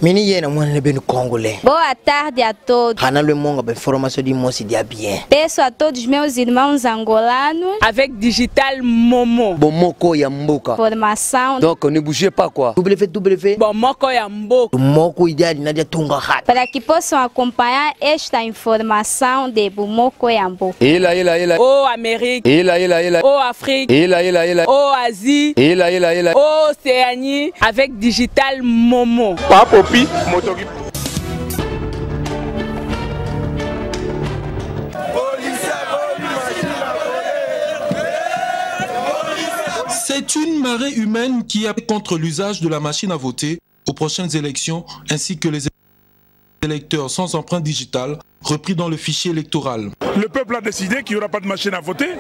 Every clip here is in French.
Mini yena mwana bem congolais. Boa tarde a todos. Hanalo monga be formação de moci dia bien. Peço a todos meus irmãos angolanos avec Digital Momo. Bomoko ya mboka. Formação. Donc ne bougez pas quoi. www. Bomoko ya mboka. Moko ideal nadia tunga hat. Para que possam acompanhar esta informação de Bomoko ya mboka. Oh Amérique. Oh Afrique. Oh Asie. Oh Océanie avec Digital Momo. Papopi Motogi. C'est une marée humaine qui a contre l'usage de la machine à voter aux prochaines élections ainsi que les électeurs sans empreinte digitale repris dans le fichier électoral. Le peuple a décidé qu'il n'y aura pas de machine à voter.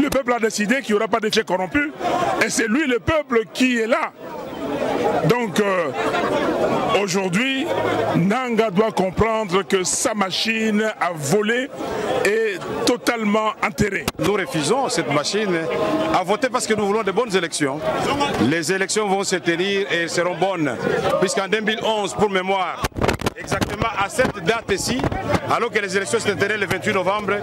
Le peuple a décidé qu'il n'y aura pas d'effet corrompu. Et c'est lui, le peuple, qui est là. Donc, aujourd'hui, Nanga doit comprendre que sa machine à voler est totalement enterrée. Nous refusons cette machine à voter parce que nous voulons de bonnes élections. Les élections vont se tenir et seront bonnes. Puisqu'en 2011, pour mémoire, exactement à cette date-ci, alors que les élections se tenaient le 28 novembre,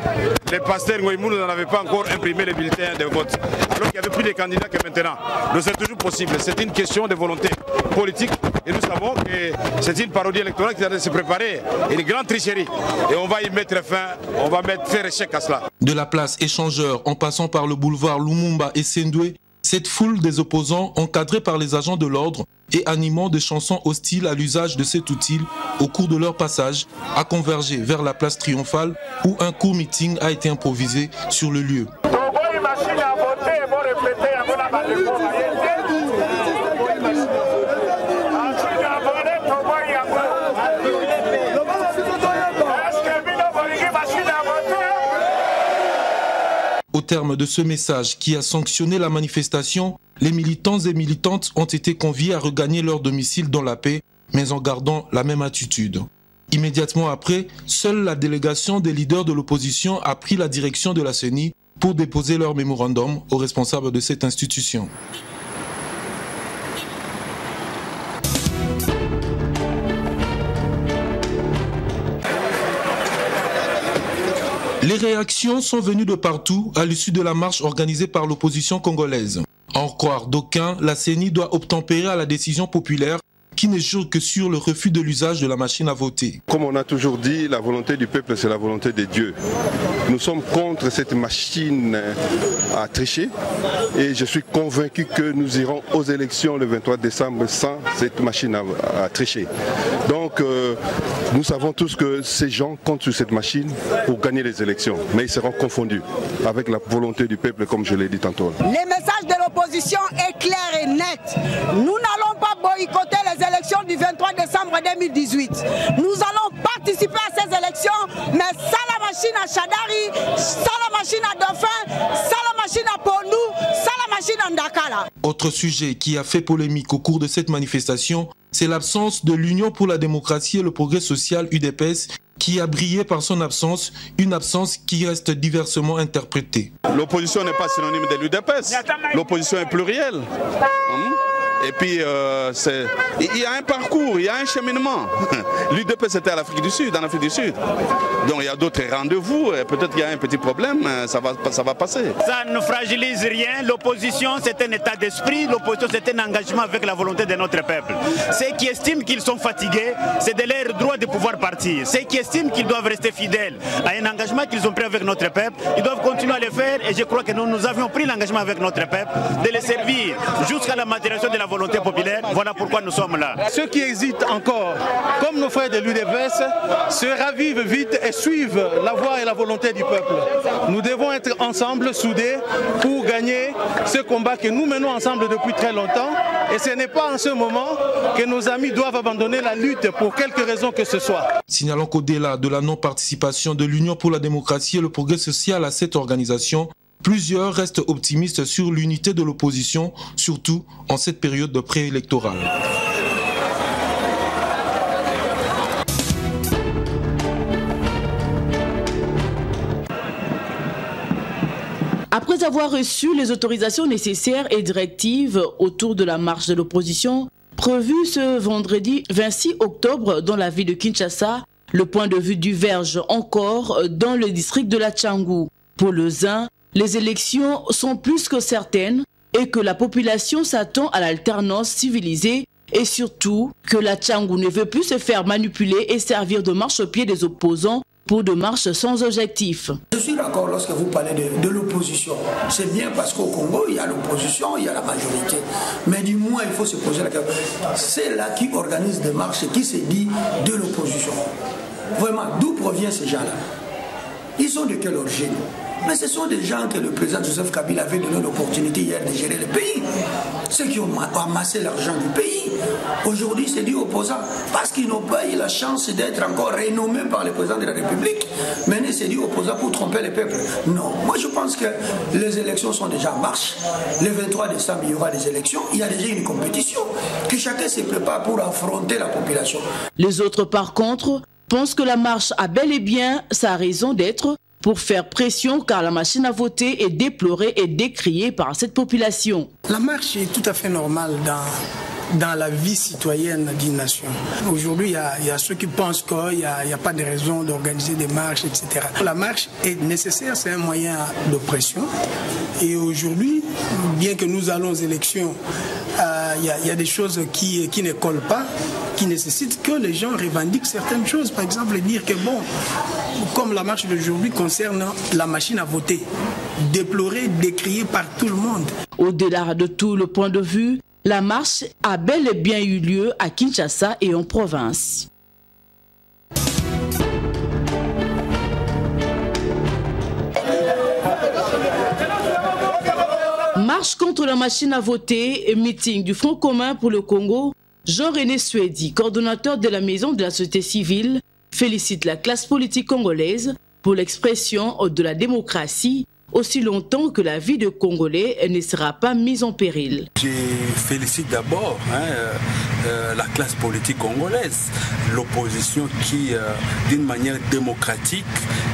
les pasteurs Ngoïmou n'avaient pas encore imprimé les bulletins de vote. Alors qu'il y avait plus de candidats que maintenant. Donc c'est toujours possible. C'est une question de volonté politique. Et nous savons que c'est une parodie électorale qui doit se préparer. Une grande tricherie. Et on va y mettre fin. On va faire échec à cela. De la place Échangeur en passant par le boulevard Lumumba et Sendoué, cette foule des opposants, encadrée par les agents de l'ordre et animant des chansons hostiles à l'usage de cet outil au cours de leur passage, a convergé vers la place Triomphale où un court meeting a été improvisé sur le lieu. Au terme de ce message qui a sanctionné la manifestation, les militants et militantes ont été conviés à regagner leur domicile dans la paix, mais en gardant la même attitude. Immédiatement après, seule la délégation des leaders de l'opposition a pris la direction de la CENI pour déposer leur mémorandum aux responsables de cette institution. Les réactions sont venues de partout à l'issue de la marche organisée par l'opposition congolaise. En croire d'aucuns, la CENI doit obtempérer à la décision populaire qui ne jure que sur le refus de l'usage de la machine à voter. Comme on a toujours dit, la volonté du peuple, c'est la volonté de Dieu. Nous sommes contre cette machine à tricher et je suis convaincu que nous irons aux élections le 23 décembre sans cette machine à tricher. Donc nous savons tous que ces gens comptent sur cette machine pour gagner les élections, mais ils seront confondus avec la volonté du peuple comme je l'ai dit tantôt. Le message de l'opposition est clair et net. Nous n'allons pas boycotter les élections du 23 décembre 2018. Nous allons participer à ces élections, mais sans la machine à Chadari, sans la machine à Dauphin, sans la machine à Pondou, sans la machine à Ndakala. Autre sujet qui a fait polémique au cours de cette manifestation, c'est l'absence de l'Union pour la démocratie et le progrès social UDPS qui a brillé par son absence, une absence qui reste diversement interprétée. L'opposition n'est pas synonyme de l'UDPS, l'opposition est plurielle. Et puis, il y a un parcours, il y a un cheminement. L'UDP, c'était à l'Afrique du Sud, en Afrique du Sud. Donc, il y a d'autres rendez-vous. Peut-être qu'il y a un petit problème, ça va passer. Ça ne fragilise rien. L'opposition, c'est un état d'esprit. L'opposition, c'est un engagement avec la volonté de notre peuple. Ceux qui estiment qu'ils sont fatigués, c'est de leur droit de pouvoir partir. Ceux qui estiment qu'ils doivent rester fidèles à un engagement qu'ils ont pris avec notre peuple, ils doivent continuer à le faire. Et je crois que nous avions pris l'engagement avec notre peuple de les servir jusqu'à la matérialisation de la volonté populaire. Voilà pourquoi nous sommes là. Ceux qui hésitent encore, comme nos frères de l'UDPS, se ravivent vite et suivent la voie et la volonté du peuple. Nous devons être ensemble, soudés, pour gagner ce combat que nous menons ensemble depuis très longtemps. Et ce n'est pas en ce moment que nos amis doivent abandonner la lutte pour quelque raison que ce soit. Signalons qu'au-delà de la non-participation de l'Union pour la démocratie et le progrès social à cette organisation, plusieurs restent optimistes sur l'unité de l'opposition, surtout en cette période de préélectorale. Après avoir reçu les autorisations nécessaires et directives autour de la marche de l'opposition, Prévu ce vendredi 26 octobre dans la ville de Kinshasa, le point de vue diverge encore dans le district de la Tchangou. Pour le ZIN, les élections sont plus que certaines et que la population s'attend à l'alternance civilisée et surtout que la Tchangou ne veut plus se faire manipuler et servir de marche-pied des opposants pour de marches sans objectif. Je suis d'accord lorsque vous parlez de l'opposition. C'est bien parce qu'au Congo, il y a l'opposition, il y a la majorité. Mais du moins, il faut se poser la question. C'est là qui organise des marches et qui se dit de l'opposition. Vraiment, d'où proviennent ces gens-là? Ils sont de quelle origine? Mais ce sont des gens que le président Joseph Kabila avait donné l'opportunité hier de gérer le pays. Ceux qui ont amassé l'argent du pays, aujourd'hui c'est dit opposants. Parce qu'ils n'ont pas eu la chance d'être encore renommés par le président de la République. Maintenant c'est dit opposants pour tromper les peuples. Non, moi je pense que les élections sont déjà en marche. Le 23 décembre il y aura des élections. Il y a déjà une compétition. Que chacun se prépare pour affronter la population. Les autres par contre pensent que la marche a bel et bien sa raison d'être pour faire pression car la machine à voter est déplorée et décriée par cette population. La marche est tout à fait normale dans la vie citoyenne d'une nation. Aujourd'hui, il y a ceux qui pensent qu'il n'y a pas de raison d'organiser des marches, etc. La marche est nécessaire, c'est un moyen de pression. Et aujourd'hui, bien que nous allons aux élections, il y a des choses qui ne collent pas, qui nécessitent que les gens revendiquent certaines choses. Par exemple, dire que bon, comme la marche d'aujourd'hui concerne la machine à voter, déplorée, décriée par tout le monde. Au-delà de tout le point de vue, la marche a bel et bien eu lieu à Kinshasa et en province. Marche contre la machine à voter et meeting du Front commun pour le Congo, Jean-René Suedi, coordonnateur de la Maison de la société civile, félicite la classe politique congolaise pour l'expression de la démocratie aussi longtemps que la vie de Congolais ne sera pas mise en péril. Je félicite d'abord la classe politique congolaise, l'opposition qui, d'une manière démocratique,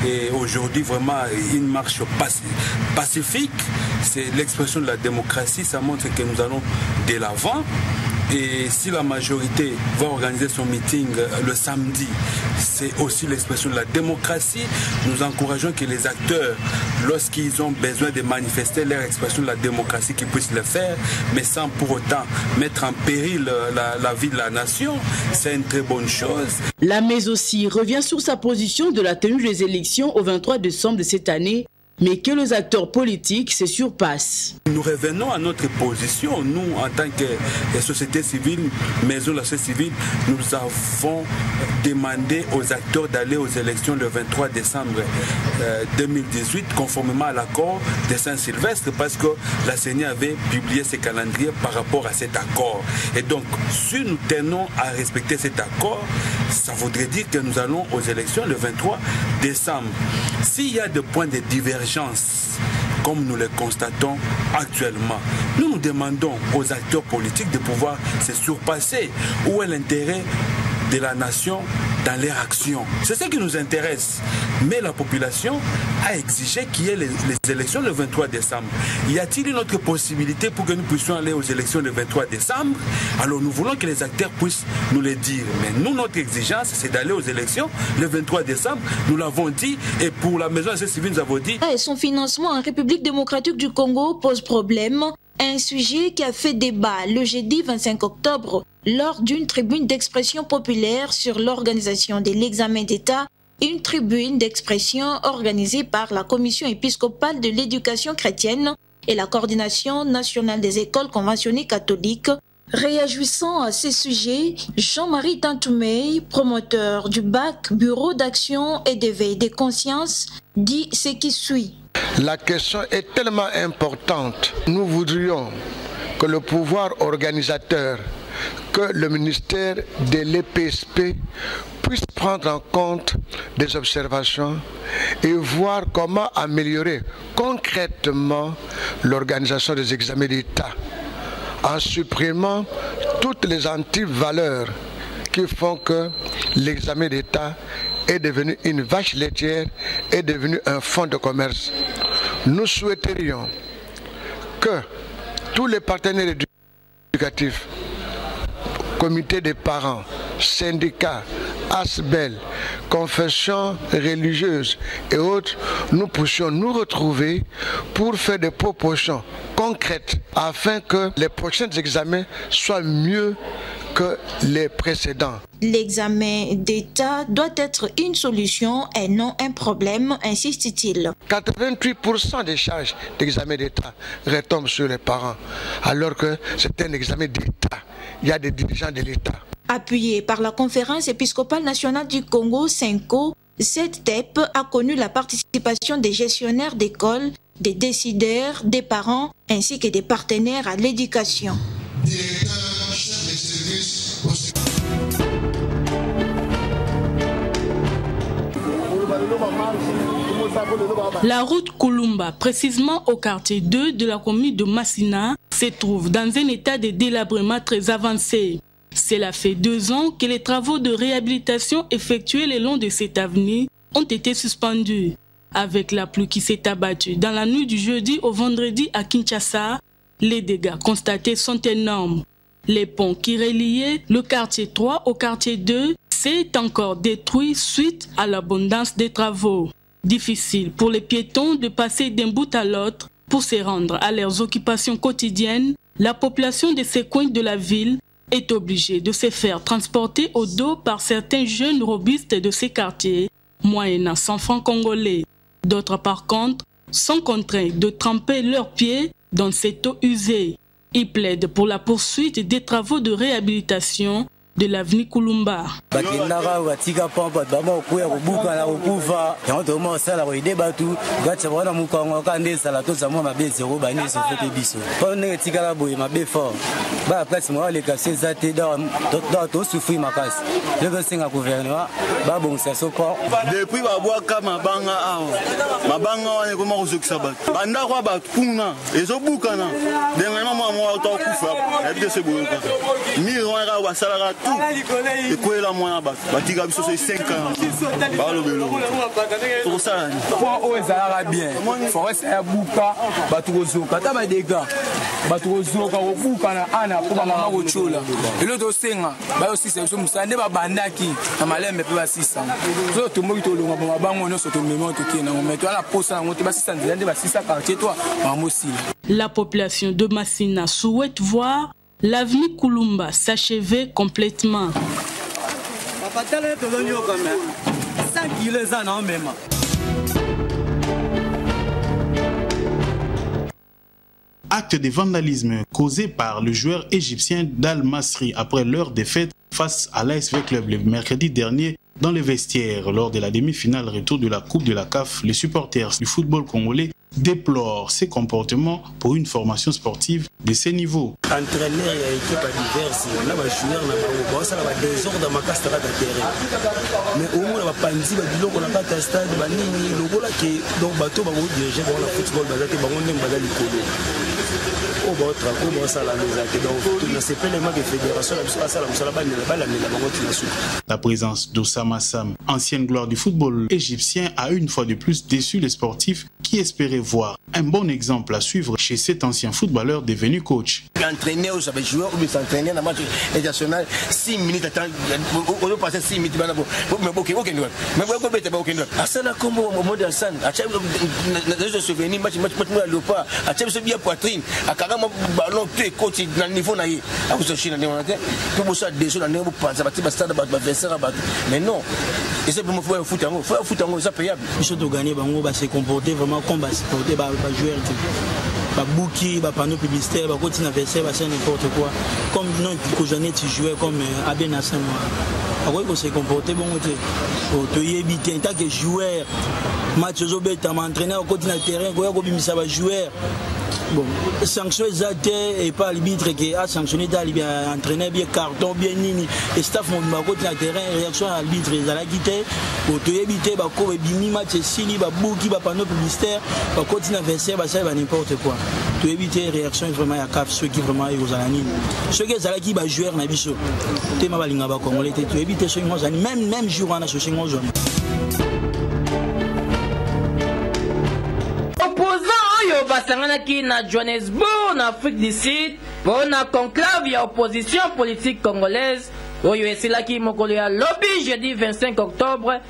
et aujourd'hui vraiment une marche pacifique, c'est l'expression de la démocratie, ça montre que nous allons de l'avant. Et si la majorité va organiser son meeting le samedi, c'est aussi l'expression de la démocratie. Nous encourageons que les acteurs, lorsqu'ils ont besoin de manifester leur expression de la démocratie, qu'ils puissent le faire, mais sans pour autant mettre en péril la vie de la nation. C'est une très bonne chose. La MES aussi revient sur sa position de la tenue des élections au 23 décembre de cette année, mais que les acteurs politiques se surpassent. Nous revenons à notre position. Nous, en tant que société civile, maison de la société civile, nous avons demandé aux acteurs d'aller aux élections le 23 décembre 2018, conformément à l'accord de Saint-Sylvestre, parce que la CENI avait publié ses calendriers par rapport à cet accord. Et donc, si nous tenons à respecter cet accord, ça voudrait dire que nous allons aux élections le 23 décembre. S'il y a des points de divergence, comme nous le constatons actuellement, nous demandons aux acteurs politiques de pouvoir se surpasser. Où est l'intérêt de la nation dans leur action? C'est ce qui nous intéresse. Mais la population a exigé qu'il y ait les élections le 23 décembre. Y a-t-il une autre possibilité pour que nous puissions aller aux élections le 23 décembre? Alors nous voulons que les acteurs puissent nous le dire. Mais nous, notre exigence, c'est d'aller aux élections le 23 décembre. Nous l'avons dit. Et pour la maison de la société civile, nous avons dit... Son financement en République démocratique du Congo pose problème. Un sujet qui a fait débat le jeudi 25 octobre lors d'une tribune d'expression populaire sur l'organisation de l'examen d'État, une tribune d'expression organisée par la Commission épiscopale de l'éducation chrétienne et la Coordination nationale des écoles conventionnées catholiques. Réagissant à ces sujets, Jean-Marie Tantoumey, promoteur du BAC, Bureau d'action et d'éveil des consciences, dit ce qui suit. La question est tellement importante. Nous voudrions que le pouvoir organisateur, que le ministère de l'EPSP puisse prendre en compte des observations et voir comment améliorer concrètement l'organisation des examens d'État en supprimant toutes les antivaleurs qui font que l'examen d'État est devenu une vache laitière, est devenu un fonds de commerce. Nous souhaiterions que tous les partenaires éducatifs comité des parents, syndicats, ASBEL, confessions religieuses et autres, nous puissions nous retrouver pour faire des propositions concrètes afin que les prochains examens soient mieux que les précédents. L'examen d'État doit être une solution et non un problème, insiste-t-il. 88% des charges d'examen d'État retombent sur les parents, alors que c'est un examen d'État. Il y a des dirigeants de l'État. Appuyé par la Conférence épiscopale nationale du Congo, CENCO, cette TEP a connu la participation des gestionnaires d'écoles, des décideurs, des parents, ainsi que des partenaires à l'éducation. La route Kulumba, précisément au quartier 2 de la commune de Massina, se trouve dans un état de délabrement très avancé. Cela fait 2 ans que les travaux de réhabilitation effectués le long de cette avenue ont été suspendus. Avec la pluie qui s'est abattue dans la nuit du jeudi au vendredi à Kinshasa, les dégâts constatés sont énormes. Les ponts qui reliaient le quartier 3 au quartier 2 s'est encore détruit suite à l'abondance des travaux. Difficile pour les piétons de passer d'un bout à l'autre pour se rendre à leurs occupations quotidiennes. La population de ces coins de la ville est obligée de se faire transporter au dos par certains jeunes robustes de ces quartiers, moyennant 100 francs congolais. D'autres, par contre, sont contraints de tremper leurs pieds dans cette eau usée. Ils plaident pour la poursuite des travaux de réhabilitation de l'avenue Kulumba. La population de Massina souhaite voir l'avenue Kulumba s'achever complètement. Acte de vandalisme causé par le joueur égyptien Dal Masri après leur défaite face à l'ASV Club le mercredi dernier dans les vestiaires. Lors de la demi-finale retour de la Coupe de la CAF, les supporters du football congolais déplore ces comportements pour une formation sportive de ces niveaux. Entraîneur et équipe diverses, là les joueurs na ba ça va désordre dans ma casse de terrain. Mais au moins la panzi ba biloko na kata stade ba nini lokola ke donc bato ba mo diriger ba la football ba zate ba ngone ba li kolo. Au botra ko ça la misaki donc tout ne c'est pas les matchs de fédération la ça la ba la La présence d'Oussama Sam, ancienne gloire du football égyptien, a une fois de plus déçu les sportifs qui espéraient voir un bon exemple à suivre chez cet ancien footballeur devenu coach. Entraîner aux joueurs ou s'entraîner dans le match international 6 minutes on doit passer 6 minutes mais OK à ça là comme au mode Hassan à chaque je souvenir match le pas à chaque c'est bien poitrine à carrément ballon tout coach dans niveau naïe à vous chercher dans tout pour ça déjà dans niveau pas ça va stade mais non et c'est pour me faire foot en ça payable ils sont gagner bango va se comporter vraiment comme va se porter ba joueur bouki ba panneau publicitaire ba continuer à verser ba c'est n'importe quoi comme non que jamais tu jouais comme Aben Hassan moi on se comporter bon tu y éviter en tant que joueur match zo beta m'entraîner au continent terrain ko bimisa ba joueur bon sanction exacte et pas l'arbitre qui a sanctionné bien entraîner bien carton bien nini et staff mon ba continent terrain réaction à l'arbitre ils allaient quitter pour te éviter ba ko bimi match sili ba bouki ba panneau publicitaire ba continent verser ba ça va n'importe quoi tu éviter réaction vraiment ya CAF ceux qui vraiment ils ont nini ceux qui allaient qui ba joueur na biso te ma balinga ba congolais tu éviter ceux qui même jour on a ce chez moi Basanganaki na Johannesburg, en Afrique du Sud, Pour na conclave ya opposition politique congolaise, oyo esilaki mokolo ya lobby jeudi 25 octobre,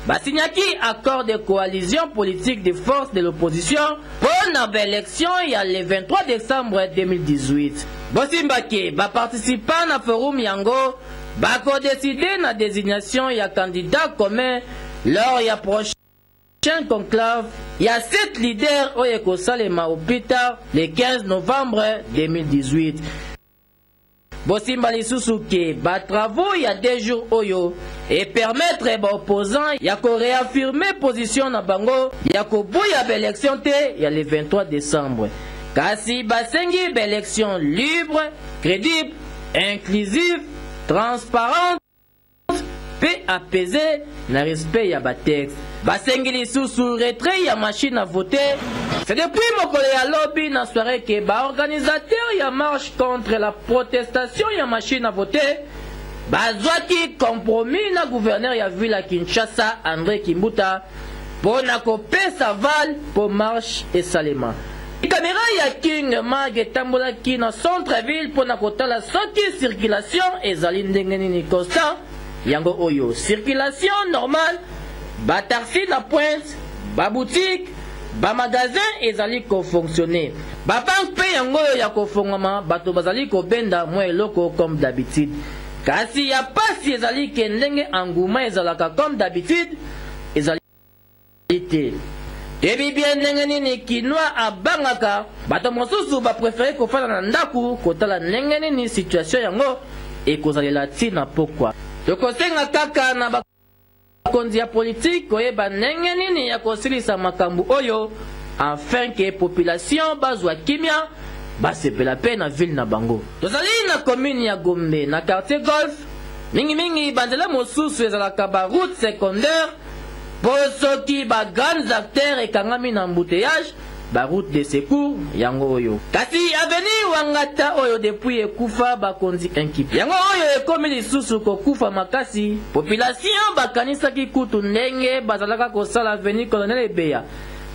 basignaki accord de coalition politique des forces de l'opposition pour na élection ya le 23 décembre 2018. Bosimbaki ba participa na forum yango bako décider na désignation ya candidat commun lors ya prochain conclave. Il y a 7 leaders oyo kosalema au plus tard le 15 novembre 2018. Bosimba lisusu ke ba travaux il y a 2 jours oyo et permettre ba opposants ya ko réaffirmer position na bango ya ko boya ba élection te ya le 23 décembre. Kasi basengi ba élection libre, crédible, inclusive, transparente pe apaisée na respect ya ba texte. Basengi lisusu retrait ya machine à voter. C'est depuis mokolo ya lobby na soirée que ba organisateur ya marche contre la protestation ya machine à voter bazwaki compromis na gouverneur ya ville ya Kinshasa André Kimbuta pour na kopesa val pour marche et salema. Caméra ya King Mag etambolaki na centre-ville pour na kotala soki circulation ezali ndenge nini constant yango oyo circulation normale ba taxi na pointe ba boutique ba magasin ezali ko fonctionner ba banque pe yango ya ko fongama bato bazali ko benda mo eloko comme d'habitude kasi ya pasi ezali ke ndenge anguma ezalaka comme d'habitude ezali te debi bien ndenge nini kinwa abangaka bato mosusu ba préférer ko fala na ndaku kotala ndenge nini situation yango ekozalela tina pourquoi tokosenga kaka na ba konzi ya politique koyeba ndenge nini ya kosilisa makambo oyo afin que population bazwa kimia basepela pe na ville na bango. Tozali na commune ya Gombe na quartier Golf mingi banzela mosusu ezalaka ba route secondaire pour soki ba grands acteurs ekangami na embouteillage ba route de secours yango oyo. Kasi avenue Wangata oyo depuis ekufa bakonzi inkipe yango oyo ekomi lisusu kokufa makasi population bakanisaki kutu ndenge bazalaka kosala avenue Colonel Ebeya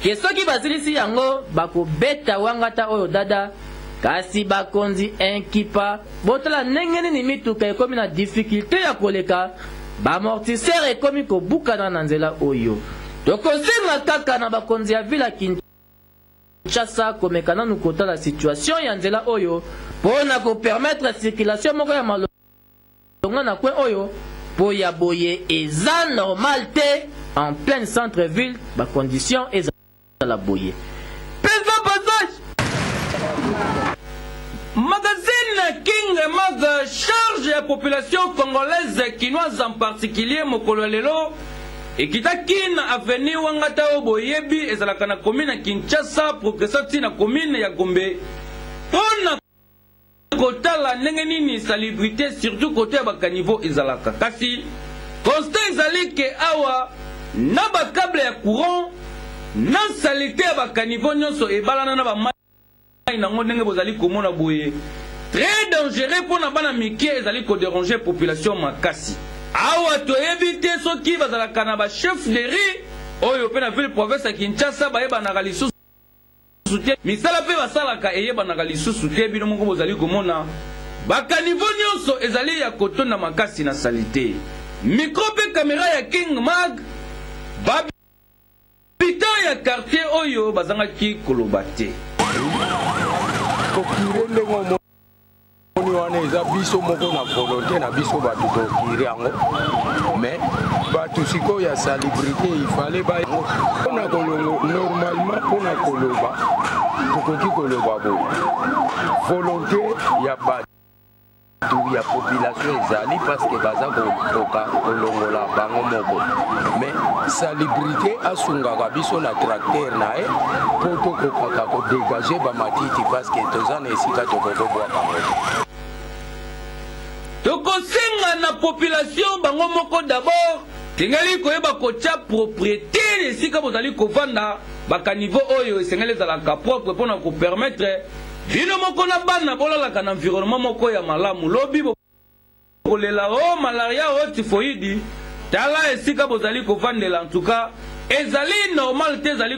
ke soki basilisi yango bakobeta Wangata oyo dada kasi bakonzi inkipa botala ndenge nini mituka ekomi na difficulté ya koleka bamortisseur ekomi kobukana na nzela oyo. Tokosenga kaka na bakonzi ya ville Kinshasa komekana nous kota la situation ya nzela oyo pour na ko permettre circulation moko ya malonga na kwe oyo po ya boye eza normal te en plein centre ville ba condition eza la boye pesa passage magazine King Mag charge la population congolaise quinoise en particulier mokolo lelo ekitaki na avenue Wangata oboyebi ezalaka na commune ya Kinshasa progressati na commune ya Gombe pona kotala ndenge nini salubrité surtout côté ya bakaniveau ezalaka kasi constat ezali ke awa na bakable ya courant na salité ya bakaniveau nyonso ebalana na bamai nango ndenge bozali komona boye très dangereux mpona bana mike ezali kodéranger population makasi. Awa to éviter soki bazalaka na ba chef de riz oyo pe na ville province ya Kinshasa bayeba na lisusu te misala pe basalaka eyeba na lisusu te bino moko bozali komona bakaniveau nyonso ezali ya kotonda makasi na salite micro pe caméra ya King Mag babita ya quartier oyo bazangaki koloba te wana eza biso moko na volonté na biso bato tokiri yango mais bato sikoyo ya salubrité ifale mpona kolongo normalement mpona koloba tokoki koloba boye volonté ya bato ya population ezali parce que baza kokoka kolongola bango moko mais salubrité asungaka biso na tracteur na ye mpo tokokaka kodégage bamatiti parce que toza na esika tokokobwaka moko. Tokosenga na population bango moko d'abord tingali koyeba kotia propriété esika bozali kovanda bakaniveau oyo esengeli ezalaka propre mpona kopermettre bino moko na bana bolalaka na environnement moko ya malamu lobi kolela o malaria o typhoïde tala esika bozali kovandela en tout cas ezali normal te ezali